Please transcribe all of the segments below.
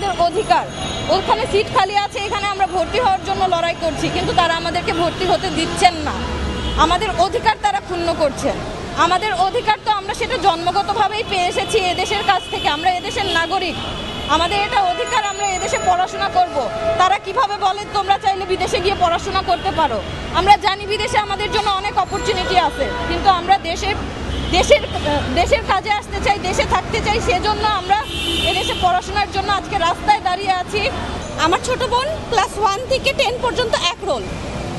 আমাদের অধিকার। ওখানে সিট খালি আছে, এখানে আমরা ভর্তি হওয়ার জন্য লড়াই করছি, কিন্তু তারা আমাদেরকে ভর্তি হতে দিচ্ছেন না। আমাদের অধিকার তারা ক্ষুণ্ণ করছেন। আমাদের অধিকার তো আমরা সেটা জন্মগতভাবেই পেয়ে এসেছি এদেশের কাছ থেকে। আমরা এদেশের নাগরিক, আমাদের এটা অধিকার, আমরা এদেশে পড়াশোনা করব। তারা কিভাবে বলে তোমরা চাইলে বিদেশে গিয়ে পড়াশোনা করতে পারো। আমরা জানি বিদেশে আমাদের জন্য অনেক অপরচুনিটি আছে, কিন্তু আমরা দেশের কাজে আসতে চাই, দেশে থাকতে চাই, সেজন্য আমরা এদেশে পড়াশোনার জন্য আজকে রাস্তায় দাঁড়িয়ে আছি। আমার ছোট বোন ক্লাস 1 থেকে 10 পর্যন্ত এক রোল,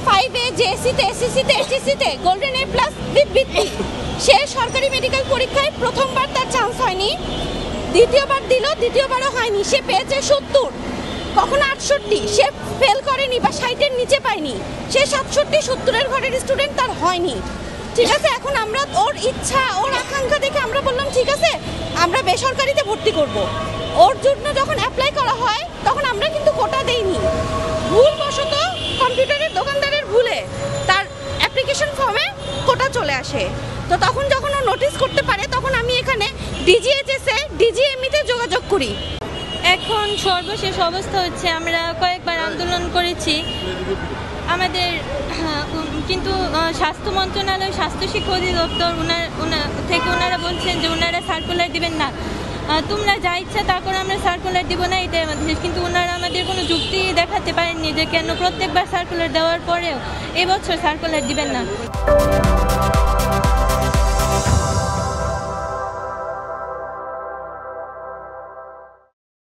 5-এ জেএসসিতে, এসএসসিতে, এইচএসসিতে গোল্ডেন এ প্লাস বৃত্তি। সে সরকারি মেডিকেল পরীক্ষায় প্রথমবার তার চান্স হয়নি, দ্বিতীয়বার দিল, দ্বিতীয়বারও হয়নি। সে পেয়েছে 70, কখনো 68। সে ফেল করেনি বা 60-এর নিচে পায়নি। সে 67-70-এর ঘরের স্টুডেন্ট, তার হয়নি। ঠিক আছে, এখন আমরা ওর ইচ্ছা, ওর আকাঙ্ক্ষা দেখে আমরা বললাম ঠিক আছে আমরা বেসরকারিতে ভর্তি করব। ওর জন্য যখন অ্যাপ্লাই করা হয় তখন আমরা কিন্তু কোটা দেইনি, ভুলবশত কম্পিউটারের দোকানদারের ভুলে তার অ্যাপ্লিকেশন ফর্মে কোটা চলে আসে। তো তখন যখন ও নোটিস করতে পারে তখন আমি এখানে ডিজিএইচএসে, ডিজিএমইতে যোগাযোগ করি। এখন সর্বশেষ অবস্থা হচ্ছে আমরা কয়েকবার আন্দোলন করেছি আমাদের, কিন্তু স্বাস্থ্য মন্ত্রণালয়, স্বাস্থ্য শিক্ষা অধিদপ্তর ওনারা বলছেন যে ওনারা সার্কুলার দিবেন না, তোমরা যা ইচ্ছা তা করে আমরা সার্কুলার দিব না, এটাই আমাদের। কিন্তু ওনারা আমাদের কোনো যুক্তি দেখাতে পারেননি যে কেন প্রত্যেকবার সার্কুলার দেওয়ার পরেও এবছর সার্কুলার দিবেন না।